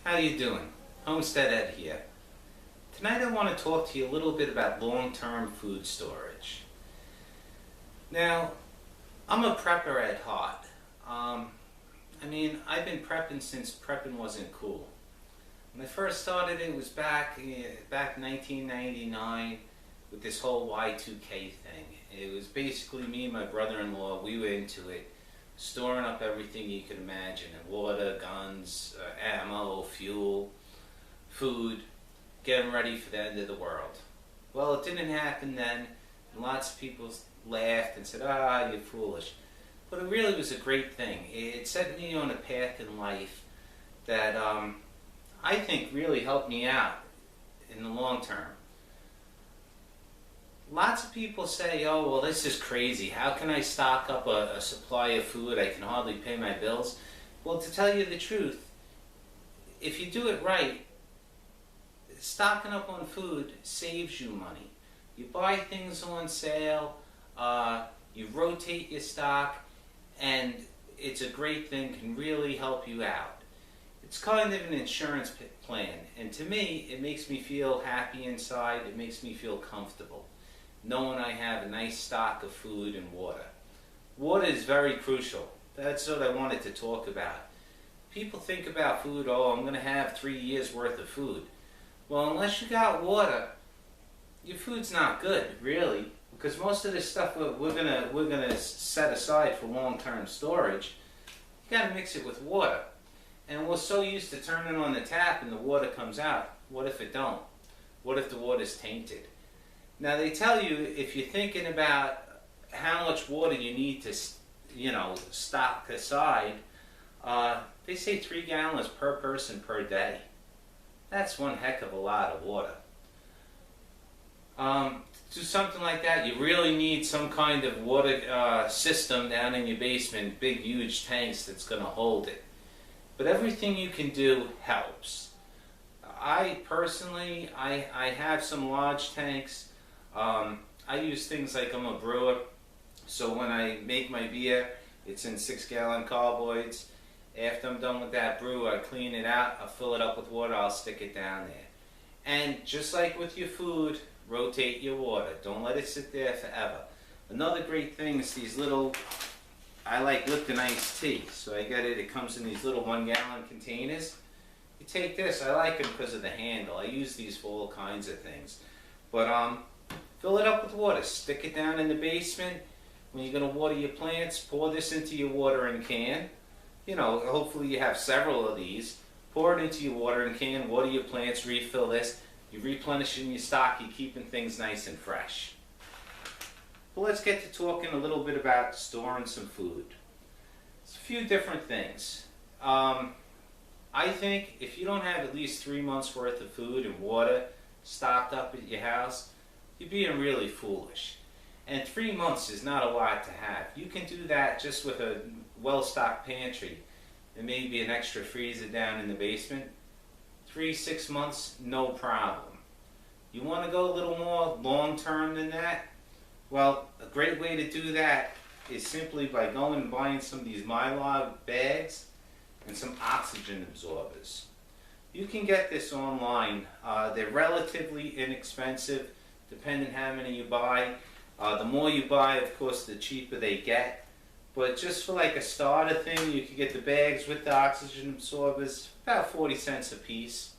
How you doing? Homestead Ed here. Tonight I want to talk to you a little bit about long-term food storage. Now, I'm a prepper at heart. I've been prepping since prepping wasn't cool. When I first started it was back 1999 with this whole Y2K thing. It was basically me and my brother-in-law, we were into it, storing up everything you could imagine, water, guns, ammo, fuel, food, getting ready for the end of the world. Well, it didn't happen then, and lots of people laughed and said, you're foolish. But it really was a great thing. It set me on a path in life that I think really helped me out in the long term. Lots of people say, oh, well, this is crazy. How can I stock up a supply of food? I can hardly pay my bills. Well, to tell you the truth, if you do it right, stocking up on food saves you money. You buy things on sale, you rotate your stock, and it's a great thing, can really help you out. It's kind of an insurance plan, and to me, it makes me feel happy inside, it makes me feel comfortable, knowing I have a nice stock of food and water. Water is very crucial. That's what I wanted to talk about. People think about food, oh, I'm going to have 3 years worth of food. Well, unless you got water, your food's not good, really, because most of the stuff we're gonna set aside for long-term storage, you got to mix it with water. And we're so used to turning on the tap and the water comes out. What if it don't? What if the water's tainted? Now they tell you if you're thinking about how much water you need to, stock aside, they say 3 gallons per person per day. That's one heck of a lot of water. To do something like that, you really need some kind of water system down in your basement, big huge tanks that's going to hold it. But everything you can do helps. I personally, I have some large tanks. I use things like I'm a brewer, so when I make my beer, it's in 6-gallon carboys. After I'm done with that brew, I clean it out, I'll fill it up with water, I'll stick it down there. And just like with your food, rotate your water. Don't let it sit there forever. Another great thing is these little, I like Lipton iced tea, so I got it, it comes in these little 1-gallon containers. You take this, I like them because of the handle. I use these for all kinds of things. But fill it up with water, stick it down in the basement. When you're going to water your plants, pour this into your watering can. Hopefully you have several of these. Pour it into your watering can, water your plants, refill this. You're replenishing your stock, you're keeping things nice and fresh. But let's get to talking a little bit about storing some food. It's a few different things. I think if you don't have at least 3 months worth of food and water stocked up at your house, you're being really foolish. And 3 months is not a lot to have. You can do that just with a well-stocked pantry and maybe an extra freezer down in the basement. 3-6 months, no problem. You want to go a little more long-term than that? Well, a great way to do that is simply by going and buying some of these Mylar bags and some oxygen absorbers. You can get this online. They're relatively inexpensive, depending how many you buy. The more you buy, of course, the cheaper they get. But just for like a starter thing, you can get the bags with the oxygen absorbers, about 40 cents a piece.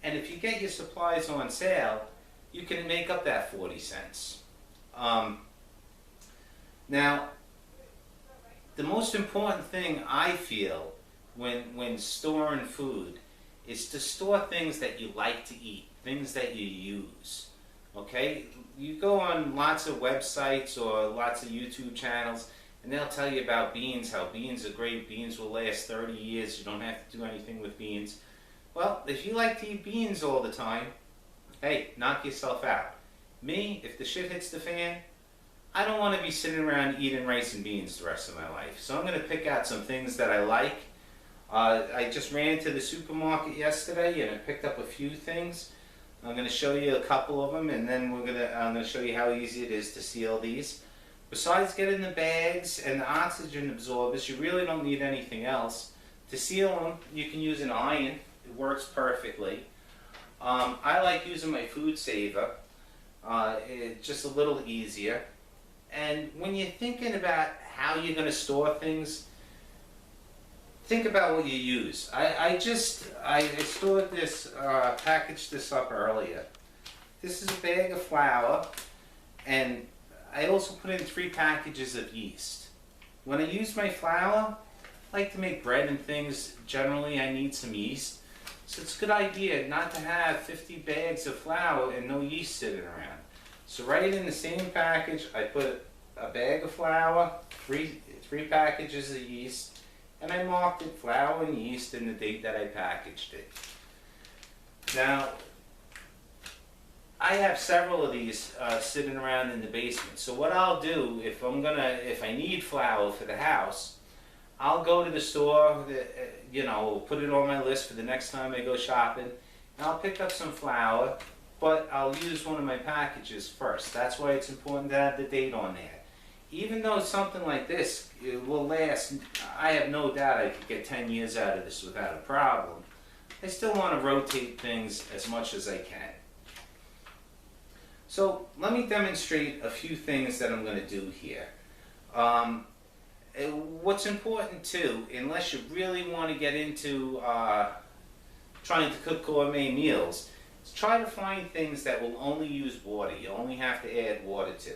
And if you get your supplies on sale, you can make up that 40 cents. Now, the most important thing I feel when storing food is to store things that you like to eat, things that you use. Okay? You go on lots of websites or lots of YouTube channels, and they'll tell you about beans, how beans are great, beans will last 30 years, you don't have to do anything with beans. Well, if you like to eat beans all the time, hey, knock yourself out. Me, if the shit hits the fan, I don't want to be sitting around eating rice and beans the rest of my life. So I'm going to pick out some things that I like. I just ran to the supermarket yesterday and I picked up a few things. I'm going to show you a couple of them, and then I'm going to show you how easy it is to seal these. Besides getting the bags and the oxygen absorbers, you really don't need anything else. To seal them, you can use an iron. It works perfectly. I like using my food saver. It's just a little easier. And when you're thinking about how you're going to store things, think about what you use. I stored this, packaged this up earlier. This is a bag of flour, and I also put in 3 packages of yeast. When I use my flour, I like to make bread and things. Generally, I need some yeast. So it's a good idea not to have 50 bags of flour and no yeast sitting around. So right in the same package, I put a bag of flour, three packages of yeast, and I marked it flour and yeast and the date that I packaged it. Now, I have several of these sitting around in the basement. So what I'll do, if I need flour for the house, I'll go to the store, put it on my list for the next time I go shopping, and I'll pick up some flour, but I'll use one of my packages first. That's why it's important to have the date on there. Even though something like this it will last, I have no doubt I could get 10 years out of this without a problem. I still want to rotate things as much as I can. So let me demonstrate a few things that I'm going to do here. What's important too, unless you really want to get into trying to cook gourmet meals, is try to find things that will only use water. You only have to add water to.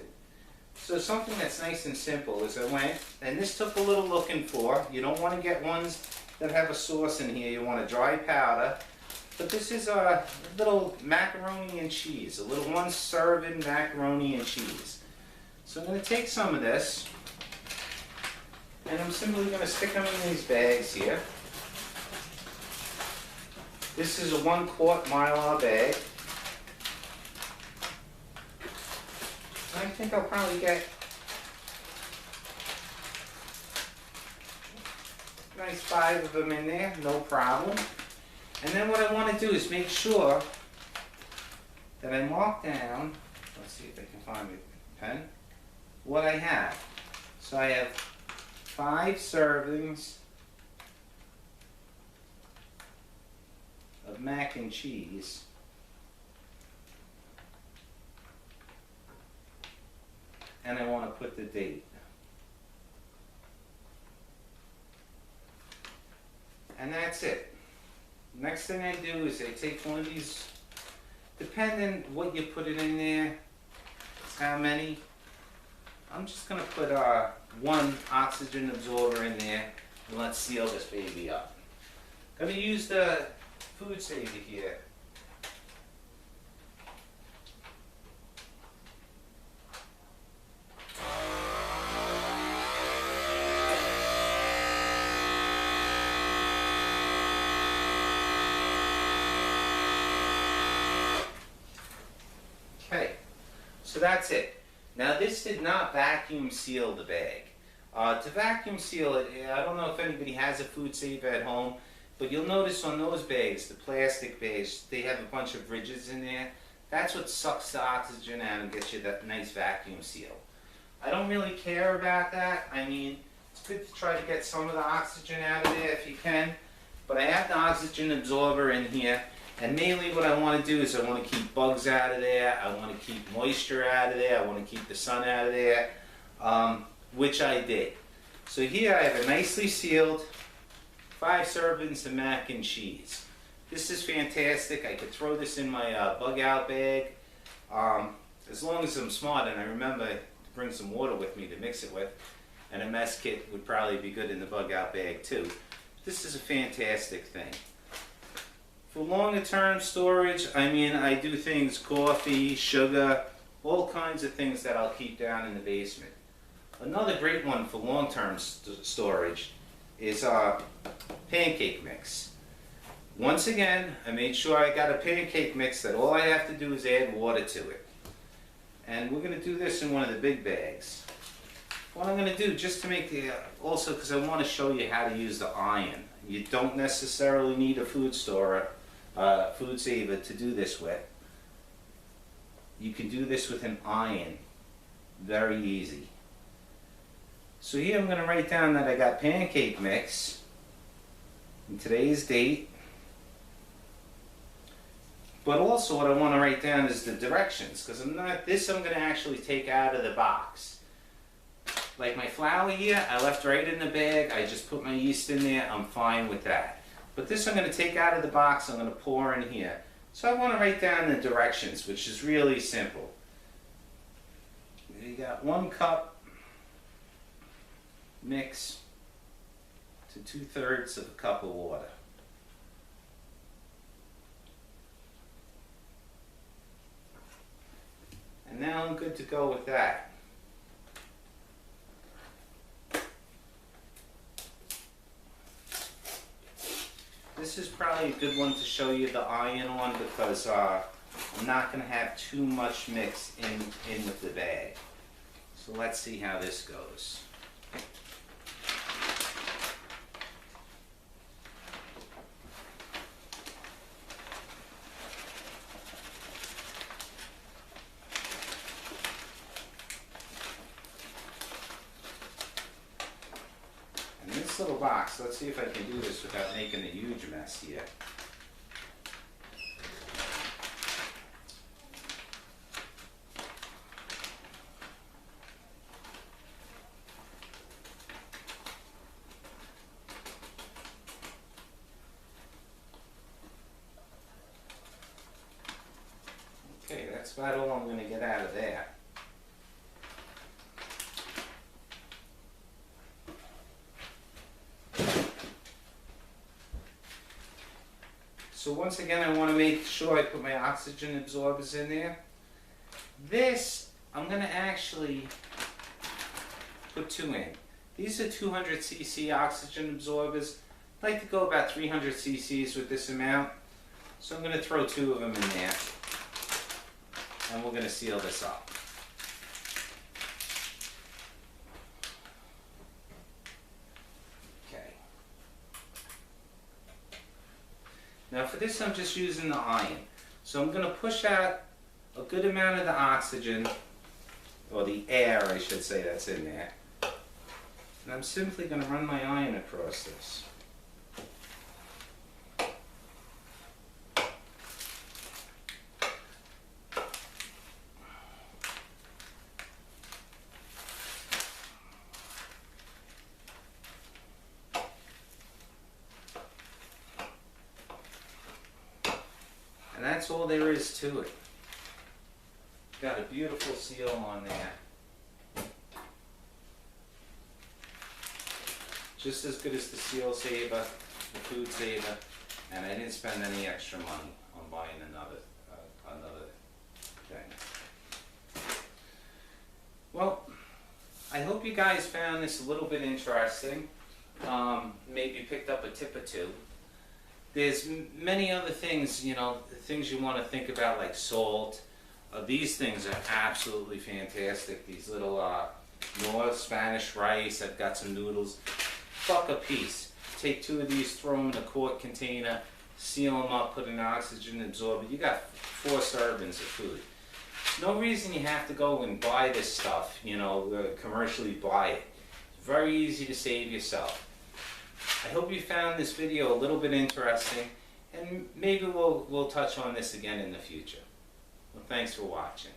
So something that's nice and simple is I went, and this took a little looking for. You don't want to get ones that have a sauce in here. You want a dry powder. But this is a little macaroni and cheese, a little 1 serving macaroni and cheese. So I'm going to take some of this, and I'm simply going to stick them in these bags here. This is a 1 quart Mylar bag. I think I'll probably get a nice 5 of them in there, no problem. And then what I want to do is make sure that I mark down, let's see if I can find my pen, what I have. So I have 5 servings of mac and cheese. And I want to put the date. And that's it. Next thing I do is I take one of these, depending what you put it in there, how many. I'm just going to put 1 oxygen absorber in there, and let's seal this baby up. I'm going to use the food saver here. Okay, so that's it. Now this did not vacuum seal the bag. To vacuum seal it, I don't know if anybody has a food saver at home, but you'll notice on those bags, the plastic bags, they have a bunch of ridges in there. That's what sucks the oxygen out and gets you that nice vacuum seal. I don't really care about that. I mean, it's good to try to get some of the oxygen out of there if you can, but I have the oxygen absorber in here. And mainly what I want to do is I want to keep bugs out of there, I want to keep moisture out of there, I want to keep the sun out of there, which I did. So here I have a nicely sealed 5 servings of mac and cheese. This is fantastic. I could throw this in my bug out bag, as long as I'm smart and I remember to bring some water with me to mix it with, and a mess kit would probably be good in the bug out bag too. This is a fantastic thing. For longer term storage, I mean, I do things, coffee, sugar, all kinds of things that I'll keep down in the basement. Another great one for long term storage is pancake mix. Once again, I made sure I got a pancake mix that all I have to do is add water to it. And we're going to do this in one of the big bags. What I'm going to do, just to make the, also because I want to show you how to use the iron. You don't necessarily need a food saver to do this with. You can do this with an iron. Very easy. So here I'm going to write down that I got pancake mix, and today's date, But also what I want to write down is the directions, because I'm going to actually take out of the box. Like my flour here, I left right in the bag, I just put my yeast in there, I'm fine with that. But this I'm going to take out of the box, I'm going to pour in here. So I want to write down the directions, which is really simple. You got 1 cup mix to 2/3 of a cup of water. And now I'm good to go with that. This is probably a good one to show you the iron on, because I'm not going to have too much mix in with the bag. So let's see how this goes. And this little box, let's see if I can do this without making a huge mess here. Okay, that's about all I'm going to get out of there. So once again, I want to make sure I put my oxygen absorbers in there. This, I'm going to actually put 2 in. These are 200 cc oxygen absorbers. I like to go about 300 cc's with this amount. So I'm going to throw 2 of them in there. And we're going to seal this up. Okay. Now for this I'm just using the iron. So I'm going to push out a good amount of the oxygen, or the air I should say, that's in there. And I'm simply going to run my iron across this. And that's all there is to it. Got a beautiful seal on there. Just as good as the Seal Saver, the Food Saver, and I didn't spend any extra money on buying another thing. Well, I hope you guys found this a little bit interesting. Maybe picked up a tip or two. There's many other things, you know, things you want to think about, like salt. These things are absolutely fantastic. These little North Spanish rice. I've got some noodles. $1 a piece. Take 2 of these, throw them in a quart container, seal them up, put an oxygen absorber. You got 4 servings of food. No reason you have to go and buy this stuff, you know, commercially buy it. It's very easy to save yourself. I hope you found this video a little bit interesting, and maybe we'll touch on this again in the future. Well, thanks for watching.